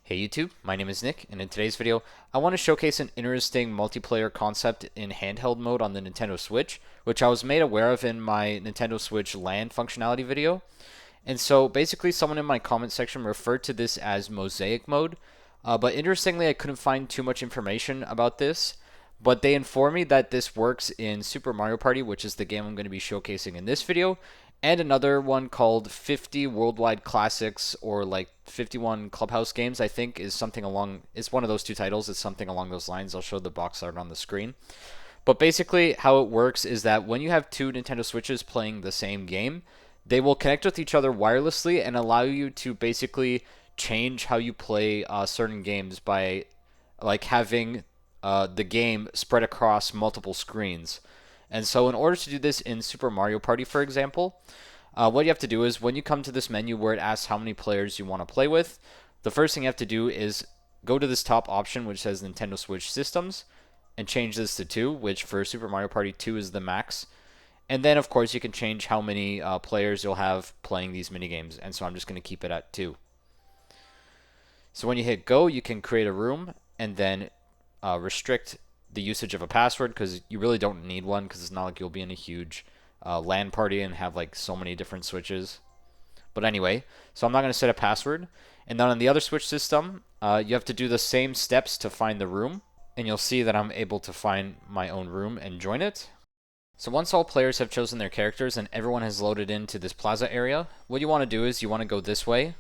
Hey YouTube, my name is Nick, and in today's video, I want to showcase an interesting multiplayer concept in handheld mode on the Nintendo Switch, which I was made aware of in my Nintendo Switch L.A.N functionality video. And so basically, someone in my comment section referred to this as Mosaic Mode, but interestingly, I couldn't find too much information about this. But they informed me that this works in Super Mario Party, which is the game I'm going to be showcasing in this video, and another one called 50 Worldwide Classics or like 51 Clubhouse Games, I think is something along, it's one of those two titles, it's something along those lines. I'll show the box art on the screen. But basically, how it works is that when you have two Nintendo Switches playing the same game, they will connect with each other wirelessly and allow you to basically change how you play certain games by like having the game spread across multiple screens. And so, in order to do this in Super Mario Party, for example, what you have to do is when you come to this menu where it asks how many players you want to play with, the first thing you have to do is go to this top option which says Nintendo Switch Systems and change this to 2, which for Super Mario Party 2 is the max. And then, of course, you can change how many players you'll have playing these mini games. And so I'm just going to keep it at 2. So when you hit go, you can create a room and then restrict the usage of a password because you really don't need one because it's not like you'll be in a huge LAN party and have like so many different switches. But anyway, so I'm not going to set a password. And then on the other Switch system, you have to do the same steps to find the room. And you'll see that I'm able to find my own room and join it. So once all players have chosen their characters and everyone has loaded into this plaza area, what you want to do is you want to go this way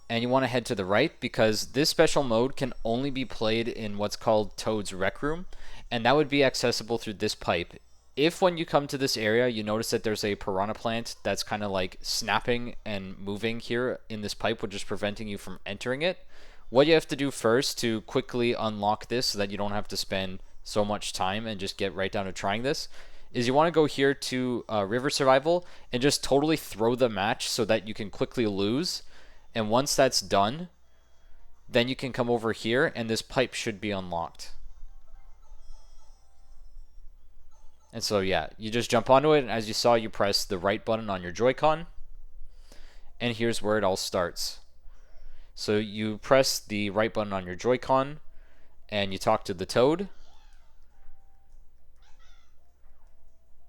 and you want to head to the right because this special mode can only be played in what's called Toad's Rec Room, and that would be accessible through this pipe. If when you come to this area you notice that there's a piranha plant that's kind of like snapping and moving here in this pipe, which is preventing you from entering it, what you have to do first to quickly unlock this so that you don't have to spend so much time and just get right down to trying this is you want to go here to River Survival and just totally throw the match so that you can quickly lose. And once that's done, then you can come over here and this pipe should be unlocked. And so yeah, you just jump onto it, and as you saw, you press the right button on your Joy-Con, and here's where it all starts. So you press the right button on your Joy-Con, and you talk to the Toad.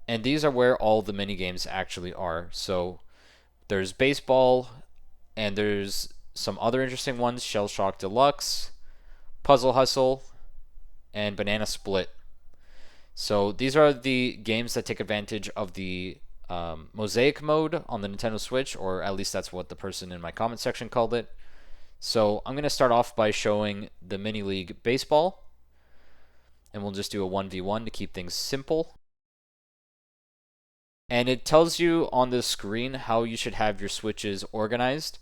And these are where all the mini games actually are. So there's baseball, and there's some other interesting ones, Shell Shock Deluxe, Puzzle Hustle, and Banana Split. So these are the games that take advantage of the Mosaic Mode on the Nintendo Switch, or at least that's what the person in my comment section called it. So I'm going to start off by showing the Mini League Baseball, and we'll just do a 1v1 to keep things simple. And it tells you on the screen how you should have your switches organized.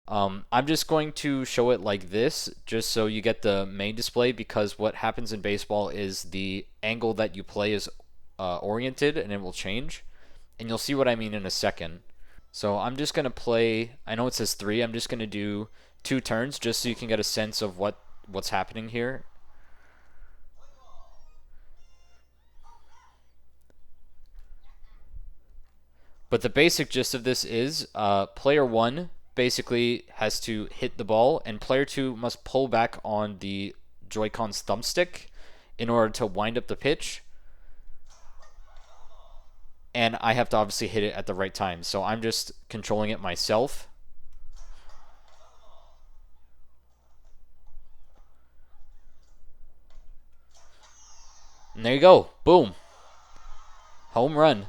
I'm just going to show it like this, just so you get the main display, because what happens in baseball is the angle that you play is oriented, and it will change. And you'll see what I mean in a second. So I'm just going to play, I know it says 3, I'm just going to do 2 turns, just so you can get a sense of what's happening here. But the basic gist of this is player 1 basically has to hit the ball, and player 2 must pull back on the Joy-Con's thumbstick in order to wind up the pitch. And I have to obviously hit it at the right time. So I'm just controlling it myself. And there you go. Boom. Home run.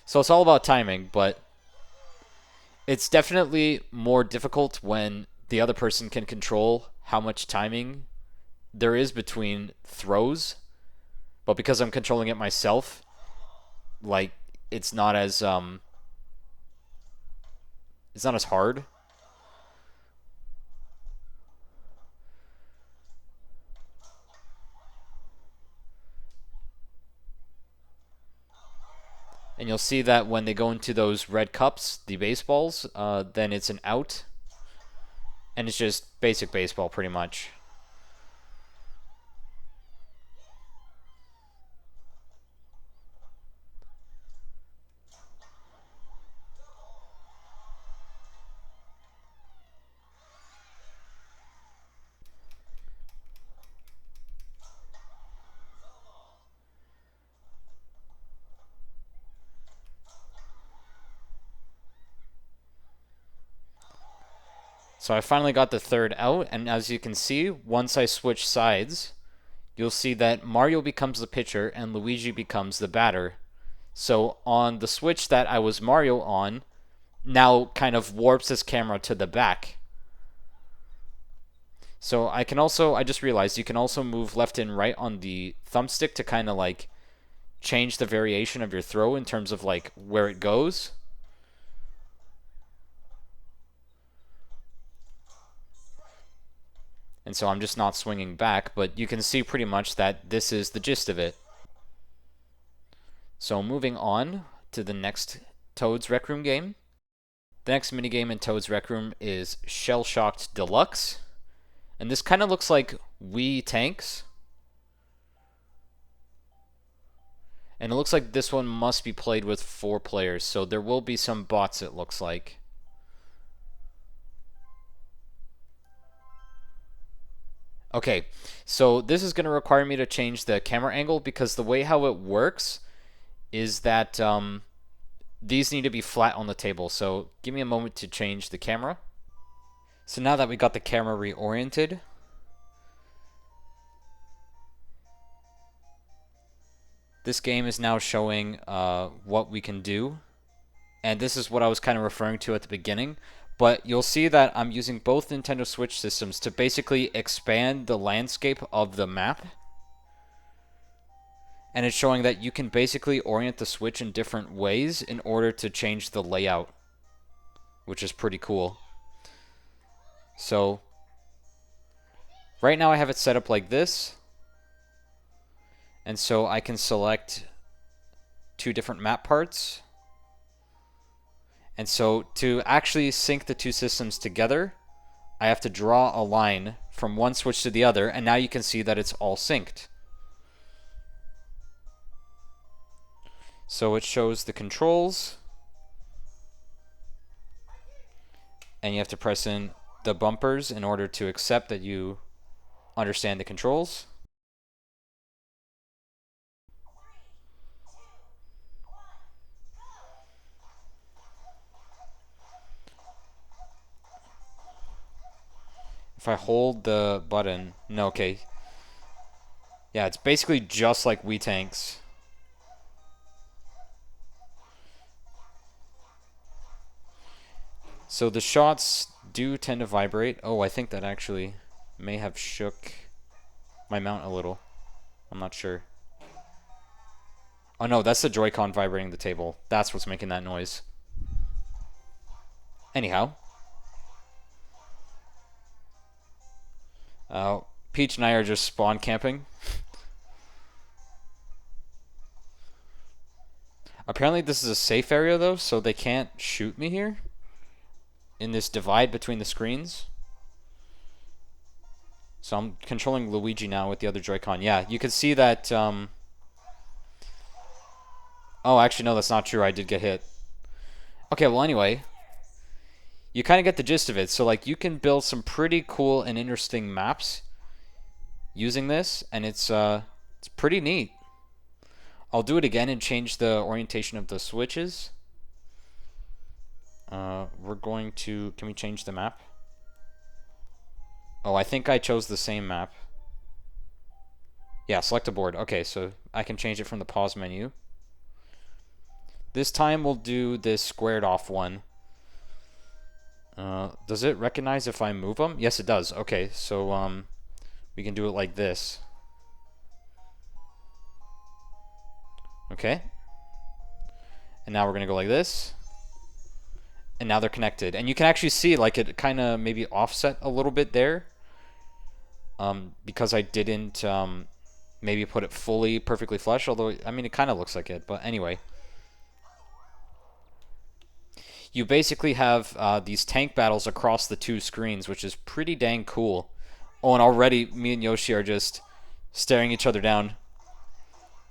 So it's all about timing, but it's definitely more difficult when the other person can control how much timing there is between throws. But because I'm controlling it myself, like it's not as hard. And you'll see that when they go into those red cups, the baseballs, then it's an out. And it's just basic baseball pretty much. So I finally got the third out, and as you can see, once I switch sides, you'll see that Mario becomes the pitcher and Luigi becomes the batter. So on the Switch that I was Mario on, now kind of warps this camera to the back. So I just realized you can also move left and right on the thumbstick to kind of like change the variation of your throw in terms of like where it goes. And so I'm just not swinging back, but you can see pretty much that this is the gist of it. So moving on to the next Toad's Rec Room game. The next minigame in Toad's Rec Room is Shell Shocked Deluxe. And this kind of looks like Wii Tanks. And it looks like this one must be played with 4 players, so there will be some bots, it looks like. Okay, so this is going to require me to change the camera angle because the way how it works is that these need to be flat on the table. So give me a moment to change the camera. So now that we got the camera reoriented, this game is now showing what we can do. And this is what I was kind of referring to at the beginning. But you'll see that I'm using both Nintendo Switch systems to basically expand the landscape of the map. And it's showing that you can basically orient the Switch in different ways in order to change the layout, which is pretty cool. So right now I have it set up like this. And so I can select 2 different map parts. And so to actually sync the 2 systems together, I have to draw a line from one Switch to the other, and now you can see that it's all synced. So it shows the controls, and you have to press in the bumpers in order to accept that you understand the controls. If I hold the button, no, okay. Yeah, it's basically just like Wii Tanks. So the shots do tend to vibrate. Oh, I think that actually may have shook my mount a little. I'm not sure. Oh no, that's the Joy-Con vibrating the table. That's what's making that noise. Anyhow. Peach and I are just spawn camping. Apparently this is a safe area though, so they can't shoot me here in this divide between the screens. So I'm controlling Luigi now with the other Joy-Con. Yeah, you can see that... Oh, actually, no, that's not true. I did get hit. Okay, well, anyway. You kind of get the gist of it. So, like, you can build some pretty cool and interesting maps using this, and it's pretty neat. I'll do it again and change the orientation of the switches. We're going to... Can we change the map? Oh, I think I chose the same map. Yeah, select a board. Okay, so I can change it from the pause menu. This time we'll do this squared off one. Does it recognize if I move them? Yes, it does. Okay, so we can do it like this. Okay. And now we're going to go like this. And now they're connected. And you can actually see like it kind of maybe offset a little bit there. Because I didn't maybe put it fully perfectly flush, although I mean it kind of looks like it, but anyway. You basically have these tank battles across the two screens, which is pretty dang cool. Oh, and already me and Yoshi are just staring each other down.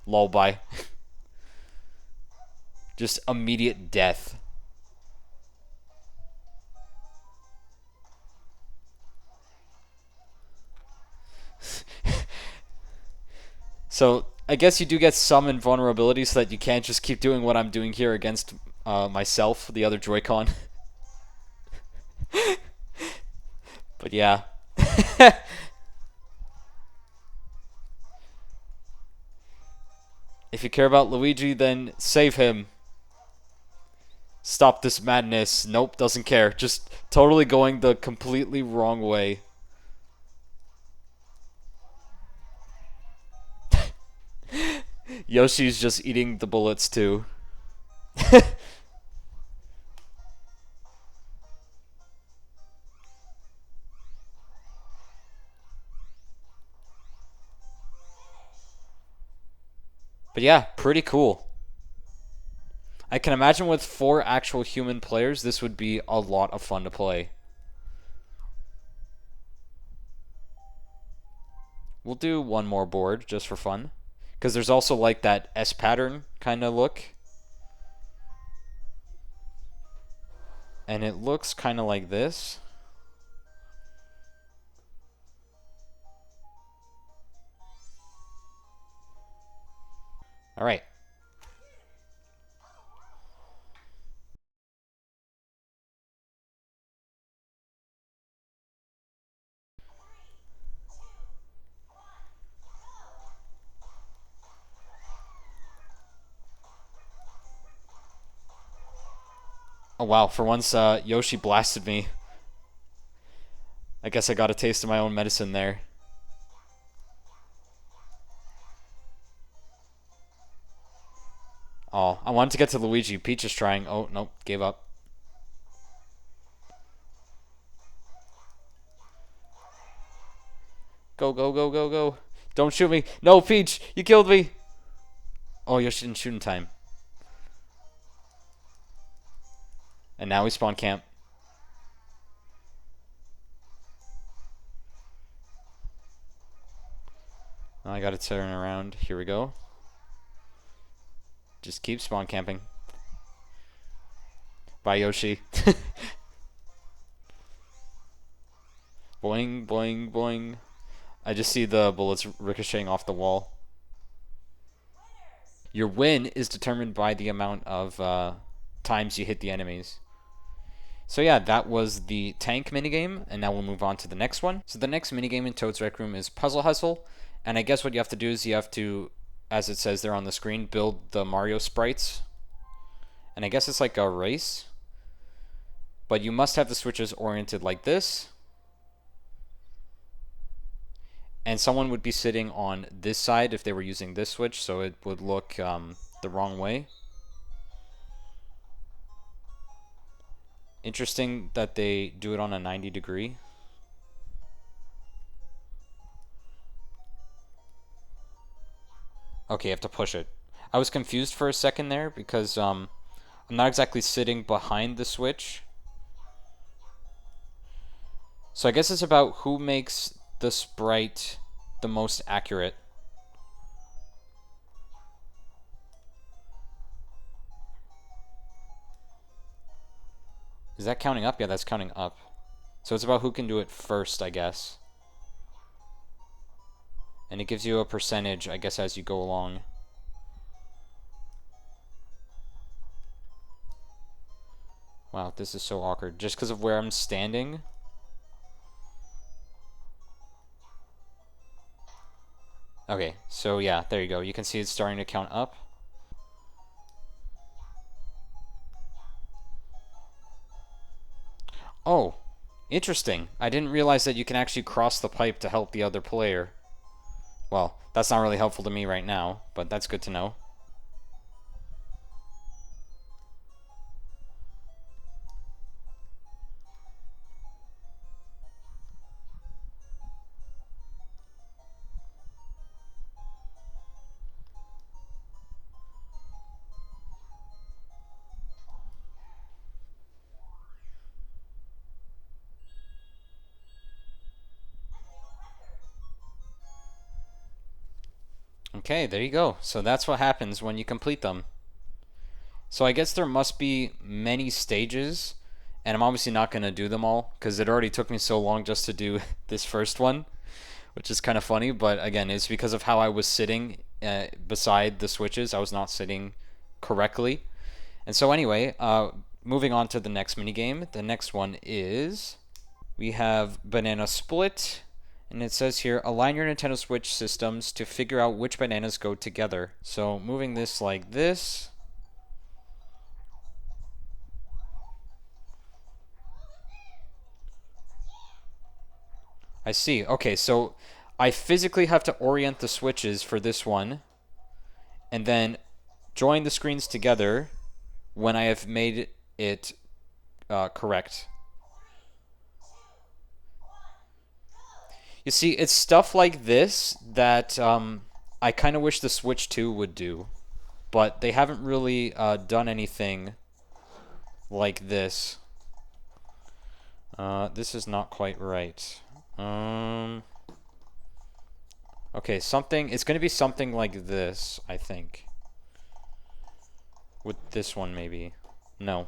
Lullaby. Just immediate death. So, I guess you do get some invulnerability so that you can't just keep doing what I'm doing here against myself, the other Joy-Con. But yeah. If you care about Luigi, then save him. Stop this madness. Nope, doesn't care. Just totally going the completely wrong way. Yoshi's just eating the bullets too. But yeah, pretty cool. I can imagine with 4 actual human players, this would be a lot of fun to play. We'll do one more board just for fun. Because there's also like that S pattern kind of look. And it looks kind of like this. All right. Oh wow, for once Yoshi blasted me. I guess I got a taste of my own medicine there. Oh, I wanted to get to Luigi. Peach is trying. Oh, nope, gave up. Go, go, go, go, go. Don't shoot me. No, Peach, you killed me. Oh, Yoshi didn't shoot in time. And now we spawn camp. I gotta turn around. Here we go. Just keep spawn camping. Bye, Yoshi. Boing, boing, boing. I just see the bullets ricocheting off the wall. Your win is determined by the amount of times you hit the enemies. So yeah, that was the tank minigame, and now we'll move on to the next one. So the next minigame in Toad's Rec Room is Puzzle Hustle, and I guess what you have to do is you have to, as it says there on the screen, build the Mario sprites. And I guess it's like a race. But you must have the switches oriented like this. And someone would be sitting on this side if they were using this switch, so it would look the wrong way. Interesting that they do it on a 90-degree. Okay, you have to push it. I was confused for a second there because I'm not exactly sitting behind the switch. So I guess it's about who makes the sprite the most accurate. Is that counting up? Yeah, that's counting up. So it's about who can do it first, I guess. And it gives you a percentage, I guess, as you go along. Wow, this is so awkward. Just because of where I'm standing. Okay, so yeah, there you go. You can see it's starting to count up. Oh, interesting. I didn't realize that you can actually cross the pipe to help the other player. Well, that's not really helpful to me right now, but that's good to know. Okay, there you go. So that's what happens when you complete them. So I guess there must be many stages, and I'm obviously not going to do them all, because it already took me so long just to do this first one, which is kind of funny, but again, it's because of how I was sitting beside the switches. I was not sitting correctly. And so anyway, moving on to the next minigame. The next one is we have banana split, and it says here, align your Nintendo Switch systems to figure out which bananas go together. So moving this like this. I see. Okay, so I physically have to orient the switches for this one, and then join the screens together when I have made it correct. You see, it's stuff like this that I kind of wish the Switch 2 would do, but they haven't really done anything like this. This is not quite right. Okay, it's going to be something like this, I think. With this one, maybe. No.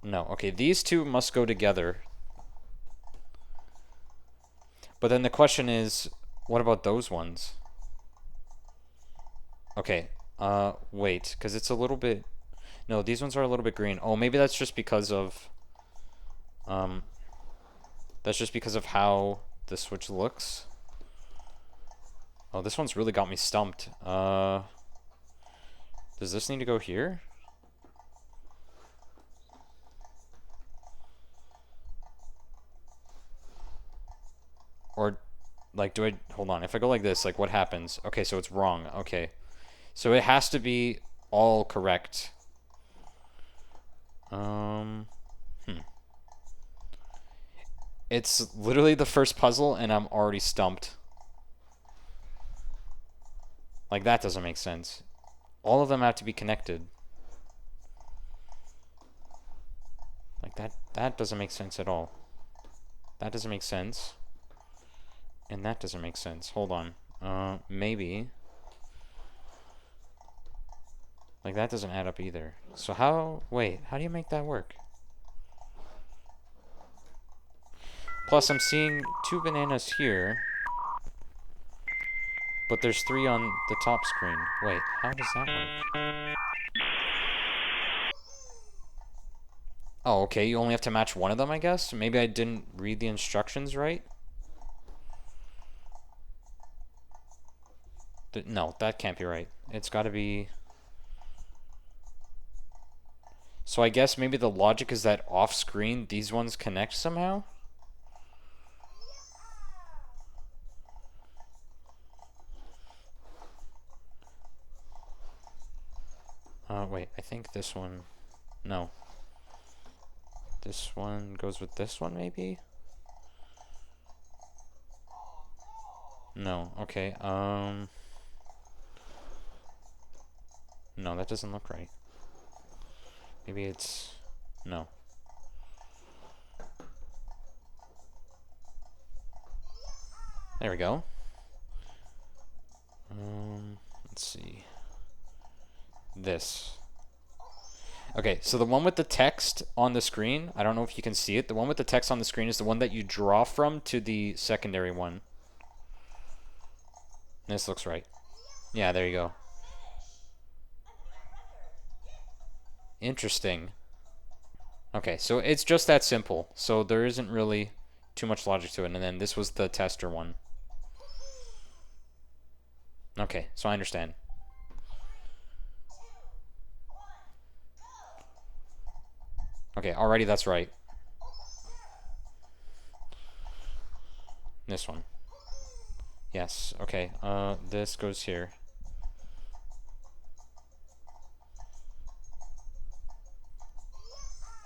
No. Okay, these two must go together. But then the question is, what about those ones? Okay, wait, because it's a little bit... No, these ones are a little bit green. Oh, maybe that's just because of... That's just because of how the Switch looks. Oh, this one's really got me stumped. Does this need to go here? Or, like, do I... Hold on. If I go like this, like, what happens? Okay, so it's wrong. Okay. So it has to be all correct. It's literally the first puzzle, and I'm already stumped. Like, that doesn't make sense. All of them have to be connected. Like, that doesn't make sense at all. That doesn't make sense. And that doesn't make sense. Hold on. Maybe. Like, that doesn't add up either. So how... Wait, how do you make that work? Plus, I'm seeing 2 bananas here. But there's 3 on the top screen. Wait, how does that work? Oh, okay, you only have to match one of them, I guess? Maybe I didn't read the instructions right? No, that can't be right. It's gotta be... So I guess maybe the logic is that off-screen, these ones connect somehow? Wait, I think this one... No. This one goes with this one, maybe? No, okay, No, that doesn't look right. Maybe it's... No. There we go. Let's see. This. Okay, so the one with the text on the screen, I don't know if you can see it. The one with the text on the screen is the one that you draw from to the secondary one. This looks right. Yeah, there you go. Interesting. Okay, so it's just that simple. So there isn't really too much logic to it. And then this was the tester one. Okay, so I understand. Okay, already that's right. This one. Yes, okay. This goes here.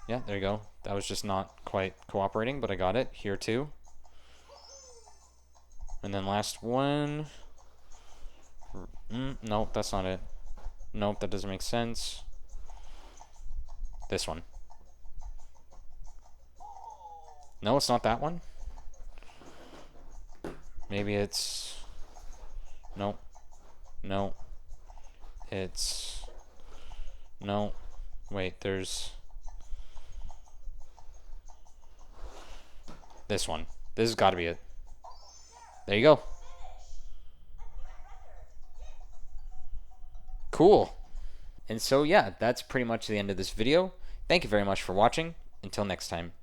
Yeah, there you go. That was just not quite cooperating, but I got it. Here too. And then last one. Nope, that's not it. Nope, that doesn't make sense. This one. No, it's not that one. Maybe it's... Nope. No. It's... No. Wait, there's... This one. This has got to be it. There you go. Cool. And so, yeah, that's pretty much the end of this video. Thank you very much for watching. Until next time.